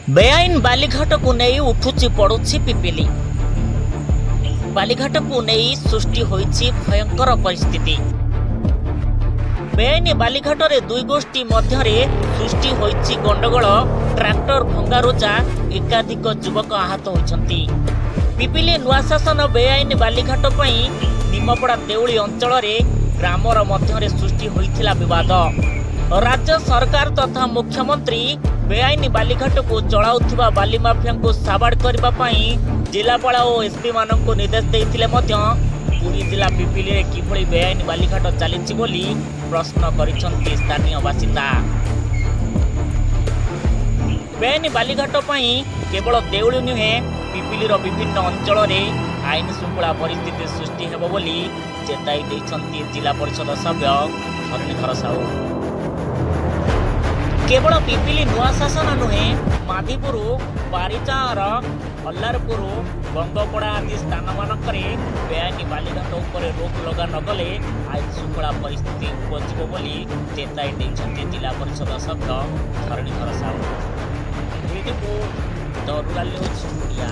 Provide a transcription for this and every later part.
बेआईन बालीघाट को नहीं उठुची पड़ुछि पिपिली। बालीघाट को नहीं सृष्टि होइछि भयंकर परिस्थिति। बेआईन बालीघाट रे दुई गोष्ठी मध्यरे सृष्टि होइछि गंडगोल। ट्रैक्टर भंगारुजा एकाधिक युवक आहत होइछन्ति। पिपिली नुआ शासन बेआईन बालीघाट पई निमपड़ा देउली अंचल रे ग्रामर मध्यरे सृष्टि होइथिला विवाद। राज्य सरकार तथा मुख्यमंत्री बेआईन बालीघाट को चलाउथिबा बाली माफिया को साबाड़ करबा पई जिलापाल और एसपी मानक निर्देश देइथिले मध्य पुरी जिला पिपिली रे किभଳି बेआईन बालीघाट चलिछि बोली प्रश्न करिसंती स्थानीय बासिंदा। बेआईन बालीघाट पई केवल देउली नुहे पिपिलीर विभिन्न अंचल रे आईन श्रृंखला परिस्थिति सृष्टि हेबो बोली चेताई देइछंती जिला परिषद सभ्य धरणीधर साहू। केवल पिपिली नुआ शासन नुहे माधीपुर बारिचार अल्लारपुर गंगपड़ा आदि स्थान मानक बेआईन बालीघाट उपर रोक लगा नगले आईन श्रृंखला परिस्थिति उपजिब बोली चेताई देइछन्ति जिला परिषद सभ्य Dharanidhar Sahu. The rural news India.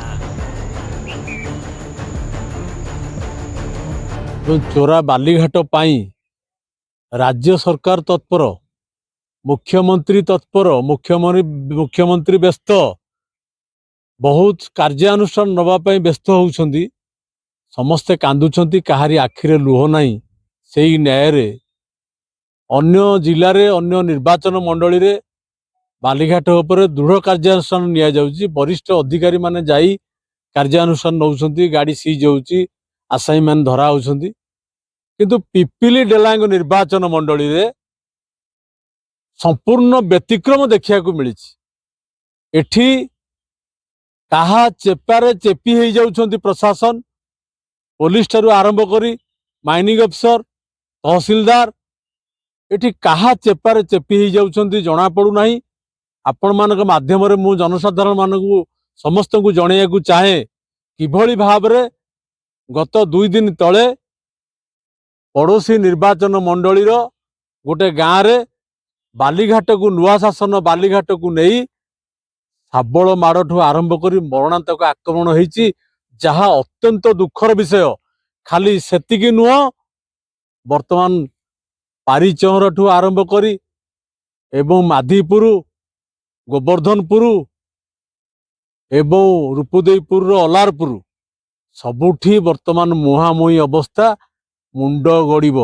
चोरा बालीघाट पाई राज्य सरकार तत्पर, मुख्यमंत्री तत्पर, मुख्यमंत्री व्यस्त, बहुत कार्यानुष्ठान नवापाई व्यस्त होउछंती। समस्ते कांदुछंती, काहारी आखिरे लुह नाही। सेई न्याय रे अन्य जिले रे अन्य निर्वाचन मंडली रे बालीघाट उपरे दृढ़ कार्यानुष्ठान निया जाउची। वरिष्ठ अधिकारी माने जाई कार्यानुष्ठान नउछंती, गाड़ी सीज होउची, आसाई मान धरा होउछंती। किंतु पिपिली डेलांग निर्वाचन मंडली रे संपूर्ण व्यतिक्रम देखा मिली। एठी कहा चेपारे चेपी हो जाउछंती प्रशासन, पुलिस ठारू आरंभ करी माइनिंग अफिसर, तहसीलदार, एठी कहा चेपारे चेपी हो जाउछंती जना पड़ू नाही। आपण मानक माध्यम रे मु जनसाधारण मानकु समस्त को जणैयाकु चाहे किभଳି भाबरे गत 2 दिन तले पड़ोसी निर्वाचन मंडली रो गोटे गाँव रे बालीघाट को नुआ शासन बालीघाट को नहीं शाबल माड़ आरंभ कर मरणांतक आक्रमण होती, जहाँ अत्यंत दुखर विषय। खाली सेतिकी नुह, वर्तमान पारिचहर ठू आरंभ करी एवं माधीपुर, गोवर्धनपुर एवं रूपदेईपुर अलारपुर सबुठी वर्तमान मुहांमुही अवस्था। मुंड गड़ब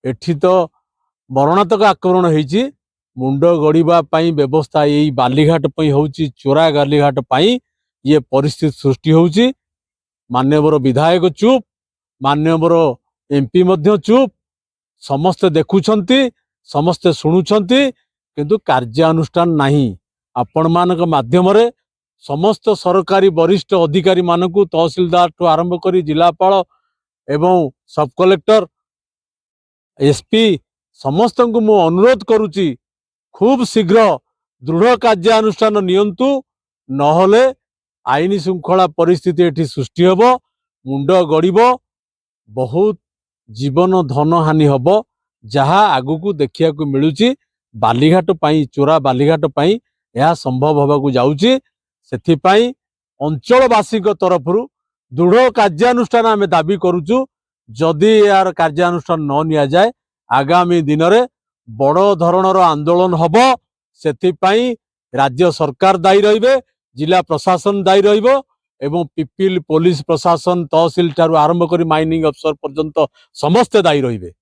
एठी तो मरणातक आक्रमण होती, मुंड गड़िबा पई व्यवस्था यही बालीघाट पई होउची। चोरा बालीघाट पई ये परिस्थिति सृष्टि होउची। मान्यवर विधायक चुप, मान्यवर एमपी मध्य चुप, समस्ते देखुछंती, समस्ते शुणुछंती, किंतु कार्यानुष्ठान नाही। आपण मानक माध्यम रे समस्त सरकारी वरिष्ठ अधिकारी मानकु तहसीलदार ठू आरंभ करी जिलापाल एवं सब कलेक्टर, एसपी समस्त को मु अनुरोध करुची, खूब शीघ्र दृढ़ कार्यानुष्ठान नियंतु, नहले आईन श्रृंखला परिस्थिति एठी सृष्टि हब, मुंड गड़ब, बहुत जीवन धन हानि हब, जहाँ आगु देखिया को मिलुची। बालीघाट पाई, चोरा बालीघाट पाई यह संभव हवा जाउची। सेथिपाई अंचलवासी तरफरु दृढ़ कार्यानुष्ठान आमे दाबी करुचु। जदि यार कार्यानुष्ठान न निया जाए आगामी दिन में बड़ धरणर आंदोलन हब। सेथिपाई राज्य सरकार दायी रहिबे, जिला प्रशासन दायी रहिबो एवं पिपिल पुलिस प्रशासन तहसील ठारू आरंभ करी माइनिंग अफसर पर्यंत समस्ते दायी रहिबे।